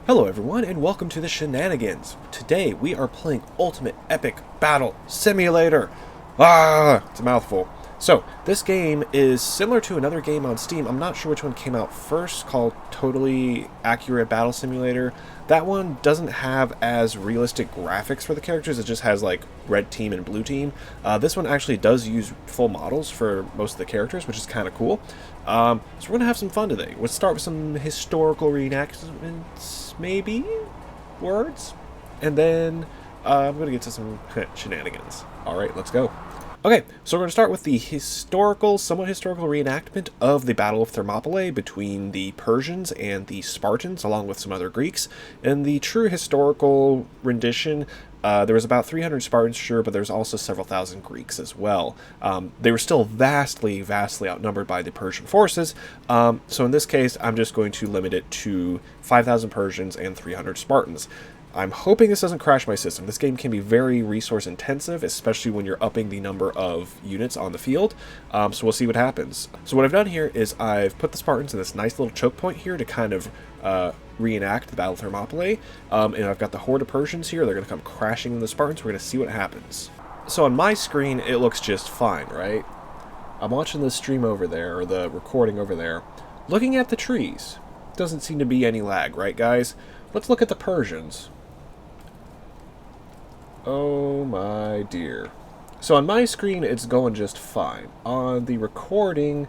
Hello everyone and welcome to the Shenanigans. Today we are playing Ultimate Epic Battle Simulator. It's a mouthful. So, this game is similar to another game on Steam. I'm not sure which one came out first, called Totally Accurate Battle Simulator. That one doesn't have as realistic graphics for the characters. It just has like red team and blue team. This one actually does use full models for most of the characters, which is kind of cool. So we're going to have some fun today. Let's start with some historical reenactments, maybe? Words? And then I'm going to get to some shenanigans. Alright, let's go. Okay, so we're going to start with the somewhat historical reenactment of the Battle of Thermopylae between the Persians and the Spartans, along with some other Greeks. In the true historical rendition, there was about 300 Spartans, sure, but there's also several thousand Greeks as well. They were still vastly outnumbered by the Persian forces, so in this case, I'm just going to limit it to 5,000 Persians and 300 Spartans. I'm hoping this doesn't crash my system. This game can be very resource intensive, especially when you're upping the number of units on the field, so we'll see what happens. So what I've done here is I've put the Spartans in this nice little choke point here to kind of reenact the Battle of Thermopylae, and I've got the horde of Persians here. They're going to come crashing into the Spartans. We're going to see what happens. So on my screen, it looks just fine, right? I'm watching the stream over there, or the recording over there. Looking at the trees, doesn't seem to be any lag, right guys? Let's look at the Persians. Oh my dear. So on my screen, it's going just fine. On the recording,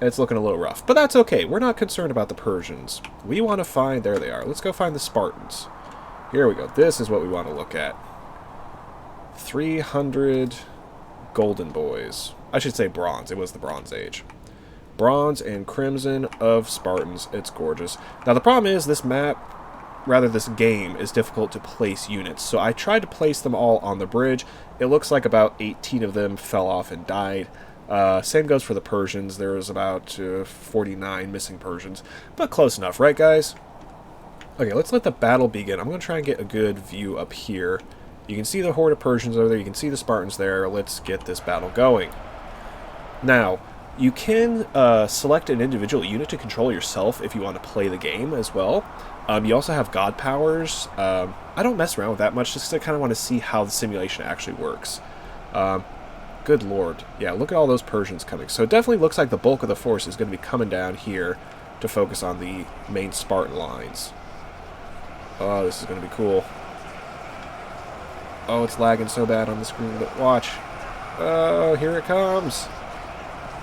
it's looking a little rough. But that's okay. We're not concerned about the Persians. We want to find... There they are. Let's go find the Spartans. Here we go. This is what we want to look at. 300 golden boys. I should say bronze. It was the Bronze Age. Bronze and crimson of Spartans. It's gorgeous. Now the problem is this this game is difficult to place units. So I tried to place them all on the bridge. It looks like about 18 of them fell off and died. Same goes for the Persians. There was about 49 missing Persians. But close enough, right guys? Okay, let's let the battle begin. I'm going to try and get a good view up here. You can see the horde of Persians over there. You can see the Spartans there. Let's get this battle going. Now, you can select an individual unit to control yourself if you want to play the game as well. You also have god powers. I don't mess around with that much just because I kind of want to see how the simulation actually works. Good lord. Yeah, look at all those Persians coming. So it definitely looks like the bulk of the force is going to be coming down here to focus on the main Spartan lines. Oh, this is going to be cool. Oh, it's lagging so bad on the screen, but watch. Oh, here it comes.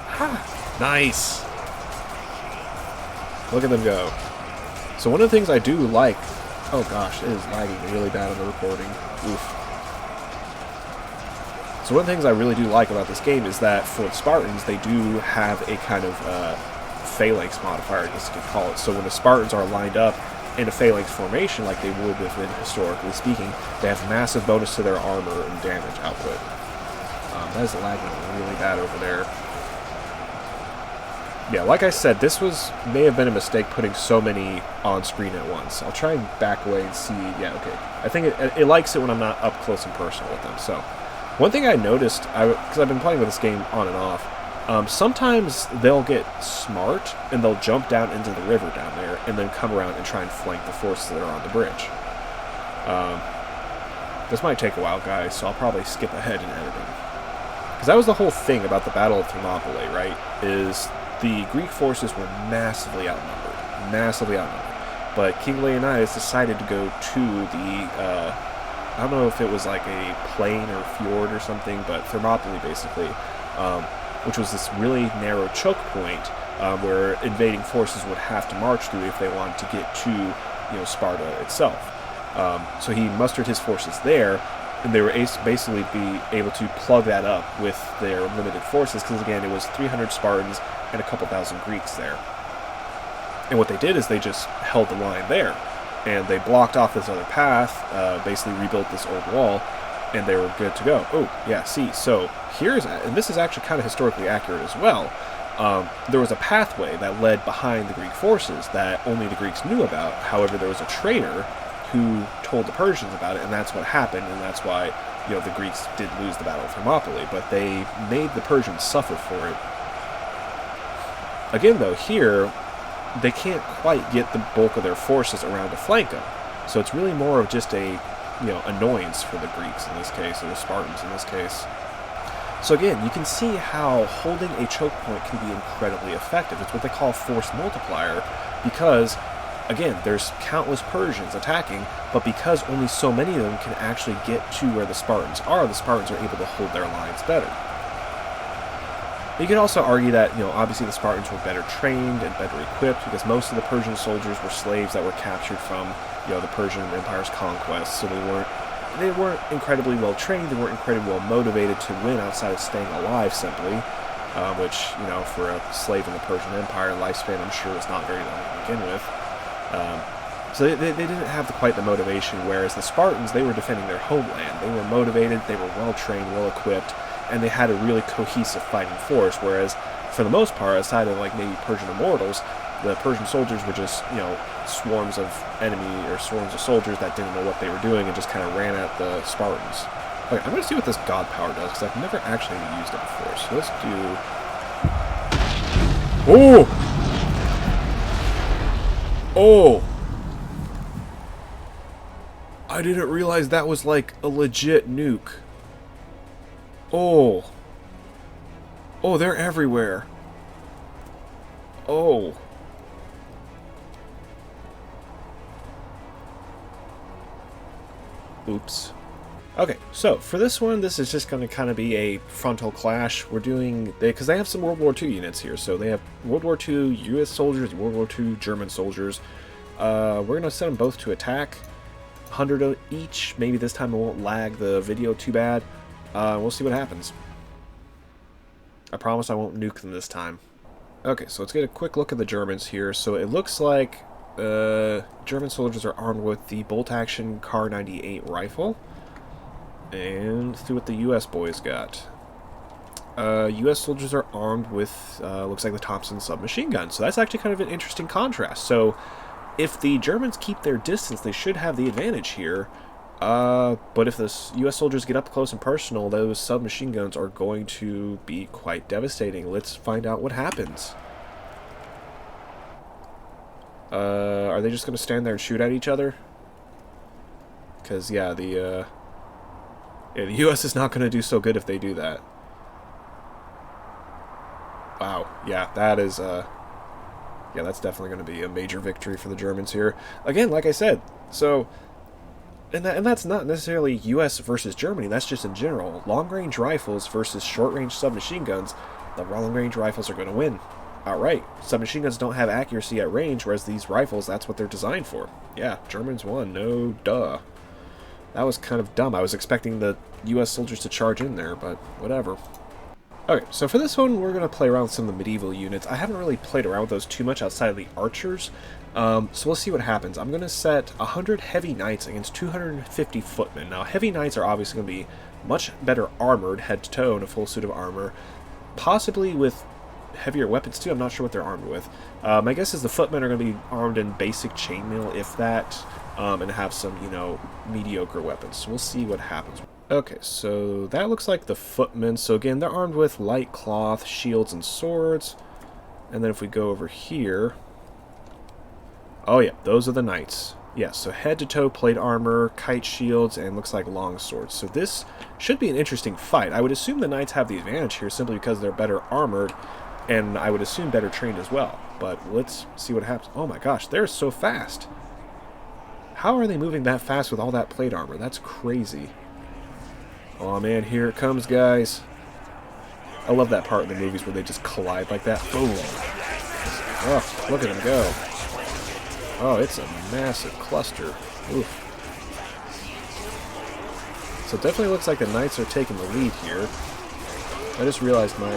Ha! Nice. Look at them go. So one of the things I do like... Oh gosh, it is lagging really bad on the recording. Oof. So one of the things I really do like about this game is that for the Spartans, they do have a kind of phalanx modifier, I guess you could call it. So when the Spartans are lined up in a phalanx formation, like they would have been historically speaking, they have massive bonus to their armor and damage output. That is lagging really bad over there. Yeah, like I said, this may have been a mistake putting so many on screen at once. I'll try and back away and see. Yeah, okay. I think it likes it when I'm not up close and personal with them. So, one thing I noticed, because I've been playing with this game on and off, sometimes they'll get smart and they'll jump down into the river down there and then come around and try and flank the forces that are on the bridge. This might take a while, guys, so I'll probably skip ahead in editing. Because that was the whole thing about the Battle of Thermopylae, right? Is the Greek forces were massively outnumbered. But King Leonidas decided to go to the, I don't know if it was like a plain or fjord or something, but Thermopylae basically, which was this really narrow choke point where invading forces would have to march through if they wanted to get to, Sparta itself. So he mustered his forces there, and they were basically be able to plug that up with their limited forces, because again, it was 300 Spartans and a couple thousand Greeks there. And what they did is they just held the line there, and they blocked off this other path, basically rebuilt this old wall, and they were good to go. Oh, yeah, see, so and this is actually kind of historically accurate as well, there was a pathway that led behind the Greek forces that only the Greeks knew about. However, there was a traitor who told the Persians about it, and that's what happened, and that's why, the Greeks did lose the Battle of Thermopylae, but they made the Persians suffer for it. Again, though, here, they can't quite get the bulk of their forces around to flank them. So it's really more of just a, annoyance for the Greeks in this case, or the Spartans in this case. So again, you can see how holding a choke point can be incredibly effective. It's what they call force multiplier, because, again, there's countless Persians attacking, but because only so many of them can actually get to where the Spartans are able to hold their lines better. You can also argue that, obviously the Spartans were better trained and better equipped, because most of the Persian soldiers were slaves that were captured from, the Persian Empire's conquest, so they weren't incredibly well trained, they weren't incredibly well motivated to win outside of staying alive simply, which, for a slave in the Persian Empire, lifespan I'm sure was not very long to begin with. So they didn't have quite the motivation, whereas the Spartans, they were defending their homeland. They were motivated, they were well trained, well equipped, and they had a really cohesive fighting force, whereas for the most part, aside of maybe Persian immortals, the Persian soldiers were just, swarms of enemy or swarms of soldiers that didn't know what they were doing and just kind of ran at the Spartans. Okay, I'm going to see what this god power does, because I've never actually used it before. So let's do... Oh! Oh! I didn't realize that was like a legit nuke. Oh. Oh, they're everywhere. Oh. Oops. Okay, so for this one, this is just going to kind of be a frontal clash. We're doing, because they have some World War II units here, so they have World War II US soldiers, World War II German soldiers. We're going to send them both to attack. 100 each. Maybe this time it won't lag the video too bad. We'll see what happens. I promise I won't nuke them this time. Okay, so let's get a quick look at the Germans here. So it looks like German soldiers are armed with the bolt-action Kar 98 rifle. And let's see what the US boys got. US soldiers are armed with, looks like the Thompson submachine gun. So that's actually kind of an interesting contrast. So if the Germans keep their distance, they should have the advantage here. But if the US soldiers get up close and personal, those submachine guns are going to be quite devastating. Let's find out what happens. Are they just going to stand there and shoot at each other? Because, yeah, the US is not going to do so good if they do that. Wow, yeah, that is, yeah, that's definitely going to be a major victory for the Germans here. Again, like I said, so, and that's not necessarily US versus Germany, that's just in general. Long-range rifles versus short-range submachine guns, the long-range rifles are going to win. Outright. Submachine guns don't have accuracy at range, whereas these rifles, that's what they're designed for. Yeah, Germans won, no duh. That was kind of dumb. I was expecting the US soldiers to charge in there, but whatever. Okay, so for this one, we're going to play around with some of the medieval units. I haven't really played around with those too much outside of the archers, so we'll see what happens. I'm going to set 100 heavy knights against 250 footmen. Now, heavy knights are obviously going to be much better armored, head to toe, in a full suit of armor, possibly with heavier weapons too. I'm not sure what they're armed with. My guess is the footmen are going to be armed in basic chainmail, if that, and have some, mediocre weapons. So we'll see what happens. Okay, so that looks like the footmen. So again, they're armed with light cloth, shields, and swords. And then if we go over here... Oh yeah, those are the knights. Yeah, so head-to-toe plate armor, kite shields, and looks like long swords. So this should be an interesting fight. I would assume the knights have the advantage here simply because they're better armored, and I would assume better trained as well. But let's see what happens. Oh my gosh, they're so fast. How are they moving that fast with all that plate armor? That's crazy. Oh man, here it comes, guys. I love that part in the movies where they just collide like that. Boom. Oh, look at them go. Oh, it's a massive cluster. Oof. So it definitely looks like the knights are taking the lead here. I just realized my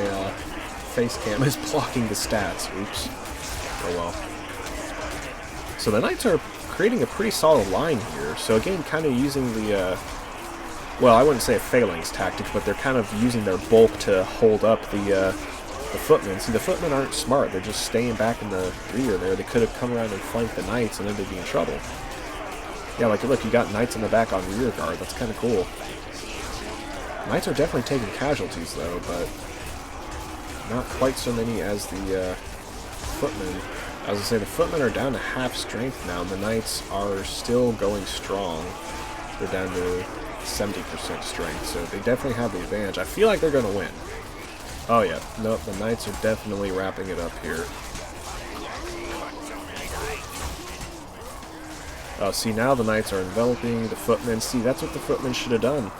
face cam is blocking the stats. Oops. Oh well. So the knights are creating a pretty solid line here. So again, kind of using the... well, I wouldn't say a phalanx tactic, but they're kind of using their bulk to hold up the footmen. See, the footmen aren't smart. They're just staying back in the rear there. They could have come around and flanked the knights, and then they'd be in trouble. Yeah, like, look, you got knights in the back on rear guard. That's kind of cool. Knights are definitely taking casualties, though, but not quite so many as the footmen. I was going to say, the footmen are down to half strength now, and the knights are still going strong. They're down to 70% strength, so they definitely have the advantage. I feel like they're going to win. Oh yeah, nope, the knights are definitely wrapping it up here. Oh, see, now the knights are enveloping the footmen. See, that's what the footmen should have done.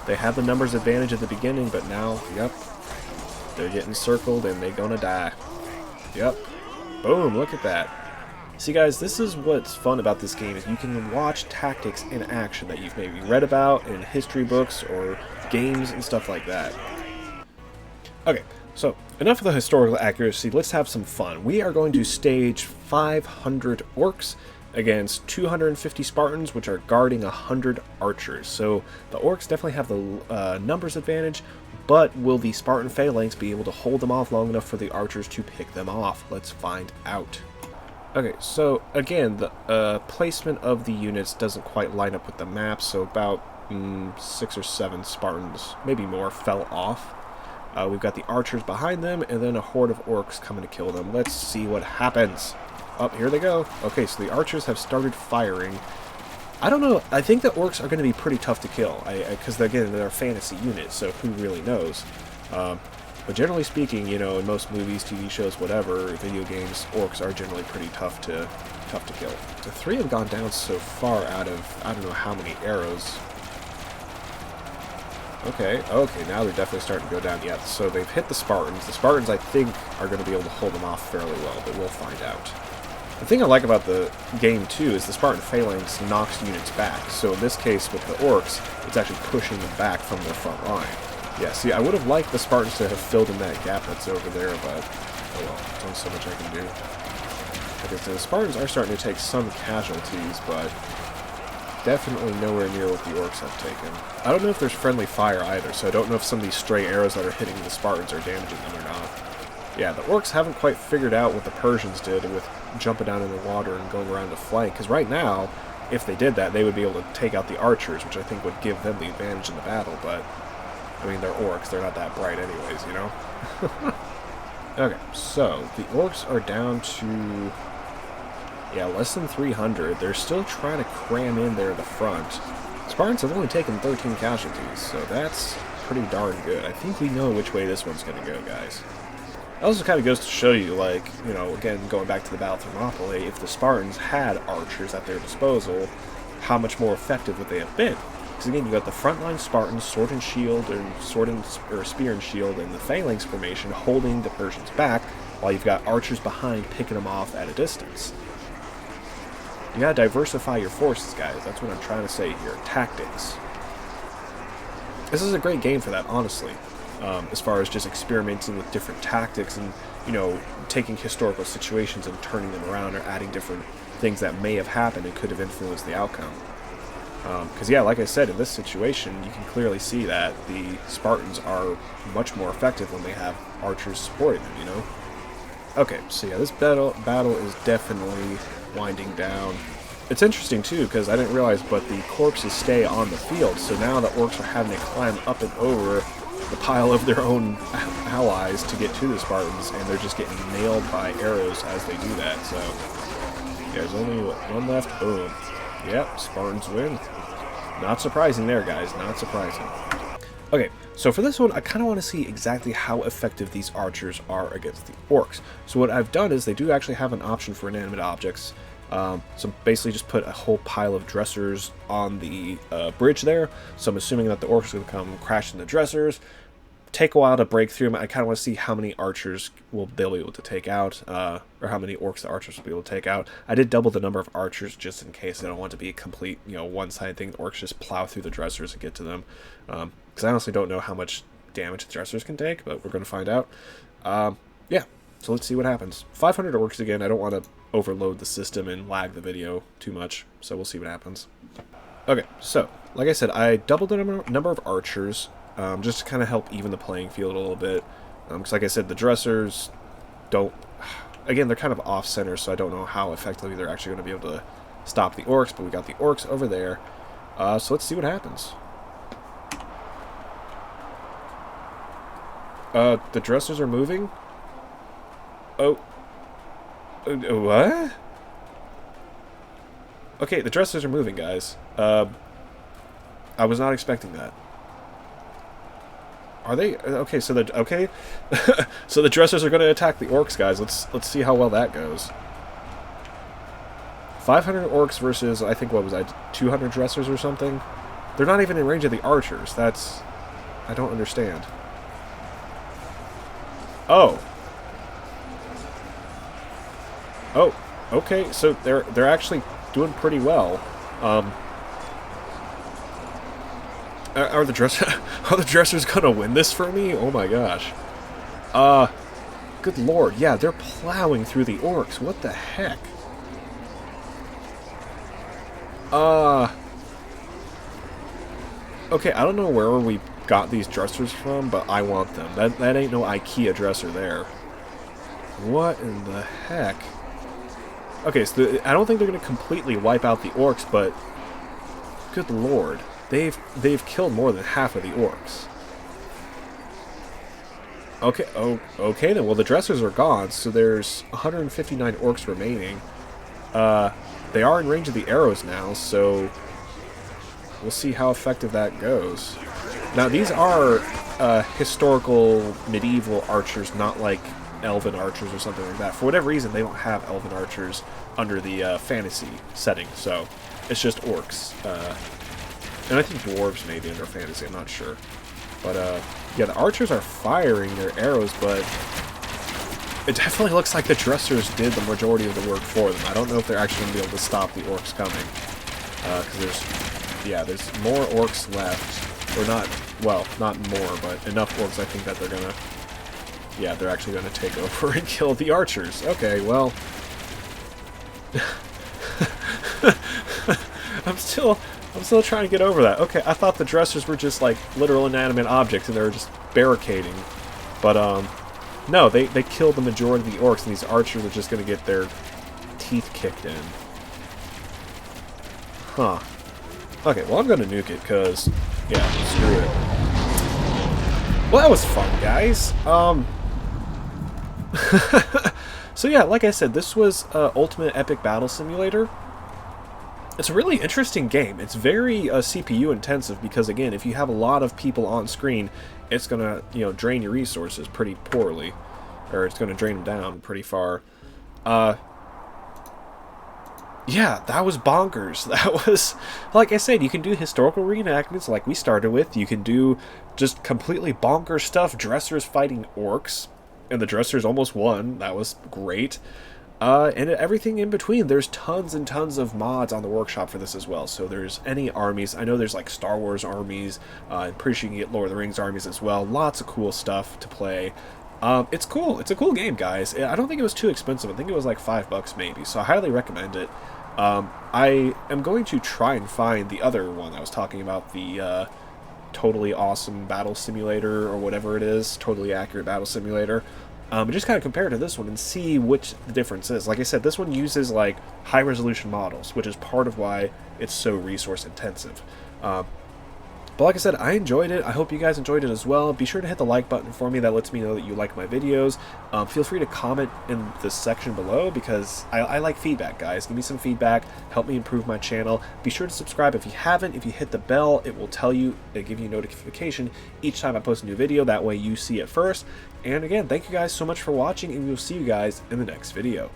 They had the numbers advantage at the beginning, but now, yep, they're getting circled and they're gonna die. Yep. Boom, look at that. See, guys, this is what's fun about this game, is you can watch tactics in action that you've maybe read about in history books or games and stuff like that. Okay, so enough of the historical accuracy, let's have some fun. We are going to stage 500 orcs against 250 Spartans, which are guarding 100 archers. So the orcs definitely have the numbers advantage, but will the Spartan phalanx be able to hold them off long enough for the archers to pick them off? Let's find out. Okay, so again, the placement of the units doesn't quite line up with the map, so about 6 or 7 Spartans, maybe more, fell off. We've got the archers behind them, and then a horde of orcs coming to kill them. Let's see what happens. Oh, here they go. Okay, so the archers have started firing. I don't know. I think the orcs are going to be pretty tough to kill. Because, again, they're a fantasy unit, so who really knows? But generally speaking, you know, in most movies, TV shows, whatever, video games, orcs are generally pretty tough to kill. The 3 have gone down so far out of, I don't know how many arrows. Okay, now they're definitely starting to go down. Yeah, so they've hit the Spartans. The Spartans, I think, are going to be able to hold them off fairly well, but we'll find out. The thing I like about the game, too, is the Spartan phalanx knocks units back. So in this case, with the orcs, it's actually pushing them back from their front line. Yeah, see, I would have liked the Spartans to have filled in that gap that's over there, but, oh well, there's only so much I can do. Okay, so the Spartans are starting to take some casualties, but definitely nowhere near what the orcs have taken. I don't know if there's friendly fire either, so I don't know if some of these stray arrows that are hitting the Spartans are damaging them or not. Yeah, the orcs haven't quite figured out what the Persians did with jumping down in the water and going around to flank, because right now, if they did that, they would be able to take out the archers, which I think would give them the advantage in the battle, but, I mean, they're orcs, they're not that bright anyways, you know? Okay, so, the orcs are down to, yeah, less than 300. They're still trying to cram in there at the front. Spartans have only taken 13 casualties, so that's pretty darn good. I think we know which way this one's going to go, guys. It also kind of goes to show you, like, you know, again, going back to the Battle of Thermopylae, if the Spartans had archers at their disposal, how much more effective would they have been? Because again, you got the frontline Spartans, sword and shield, or spear and shield, and the phalanx formation holding the Persians back, while you've got archers behind picking them off at a distance. You gotta diversify your forces, guys. That's what I'm trying to say here. Tactics. This is a great game for that, honestly. As far as just experimenting with different tactics and, you know, taking historical situations and turning them around or adding different things that may have happened and could have influenced the outcome. Because, yeah, like I said, in this situation, you can clearly see that the Spartans are much more effective when they have archers supporting them, you know? Okay, so yeah, this battle is definitely winding down. It's interesting, too, because I didn't realize, but the corpses stay on the field, so now the orcs are having to climb up and over the pile of their own allies to get to the Spartans, and they're just getting nailed by arrows as they do that, so yeah, there's only one left. Boom. Yep, Spartans win. Not surprising there, guys, not surprising. Okay, so for this one, I kind of want to see exactly how effective these archers are against the orcs. So what I've done is they do actually have an option for inanimate objects. So basically just put a whole pile of dressers on the bridge there. So I'm assuming that the orcs are going to come crash in the dressers. Take a while to break through them. I kind of want to see how many archers they'll be able to take out, or how many orcs the archers will be able to take out. I did double the number of archers just in case. I don't want it to be a complete, you know, one-sided thing. The orcs just plow through the dressers and get to them. Because I honestly don't know how much damage the dressers can take, but we're going to find out. Yeah, so let's see what happens. 500 orcs again. I don't want to overload the system and lag the video too much, so we'll see what happens. Okay, so, like I said, I doubled the number of archers, just to kind of help even the playing field a little bit. Because like I said, the dressers don't... Again, they're kind of off-center, so I don't know how effectively they're actually going to be able to stop the orcs, but we got the orcs over there. So let's see what happens. The dressers are moving. Oh. What? Okay, the dressers are moving, guys. I was not expecting that. Are they okay? So the okay, so the dressers are going to attack the orcs, guys. Let's see how well that goes. 500 orcs versus I think what was I 200 dressers or something. They're not even in range of the archers. That's I don't understand. Oh. Oh. Okay. So they're actually doing pretty well. Are the dressers gonna win this for me? Oh my gosh. Good lord. Yeah, they're plowing through the orcs. What the heck? Okay, I don't know where we got these dressers from, but I want them. That ain't no IKEA dresser there. What in the heck? Okay, so I don't think they're gonna completely wipe out the orcs, but good lord. They've killed more than half of the orcs. Okay, okay then. Well, the dressers are gone, so there's 159 orcs remaining. They are in range of the arrows now, so we'll see how effective that goes. Now, these are historical medieval archers, not like elven archers or something like that. For whatever reason, they don't have elven archers under the fantasy setting, so it's just orcs. And I think dwarves may be under fantasy, I'm not sure. But, yeah, the archers are firing their arrows, but it definitely looks like the dressers did the majority of the work for them. I don't know if they're actually going to be able to stop the orcs coming. Because there's more orcs left. Or not, well, not more, but enough orcs I think that they're going to, yeah, they're actually going to take over and kill the archers. Okay, well, I'm still trying to get over that. Okay, I thought the dressers were just like literal inanimate objects and they were just barricading. But no, they killed the majority of the orcs and these archers are just gonna get their teeth kicked in. Huh. Okay, well I'm gonna nuke it because yeah, screw it. Well, that was fun, guys. So yeah, like I said, this was Ultimate Epic Battle Simulator. It's a really interesting game. It's very CPU intensive because, again, if you have a lot of people on screen, it's gonna, drain your resources pretty poorly, or it's gonna drain them down pretty far. Yeah, that was bonkers. That was, like I said, you can do historical reenactments like we started with. You can do just completely bonkers stuff. Dressers fighting orcs, and the dressers almost won. That was great. And everything in between. There's tons and tons of mods on the workshop for this as well. So there's any armies. I know there's like Star Wars armies. I'm pretty sure you can get Lord of the Rings armies as well. Lots of cool stuff to play. It's cool. It's a cool game, guys. I don't think it was too expensive. I think it was like $5 maybe. So I highly recommend it. I am going to try and find the other one I was talking about, the totally awesome battle simulator or whatever it is. Totally accurate battle simulator. And just kind of compare it to this one and see which the difference is. Like I said, this one uses like high resolution models, which is part of why it's so resource intensive. But like I said, I enjoyed it. I hope you guys enjoyed it as well. Be sure to hit the like button for me. That lets me know that you like my videos. Feel free to comment in the section below because I like feedback, guys. Give me some feedback. Help me improve my channel. Be sure to subscribe if you haven't. If you hit the bell, it will tell you, it'll give you a notification each time I post a new video. That way you see it first. And again, thank you guys so much for watching, and we'll see you guys in the next video.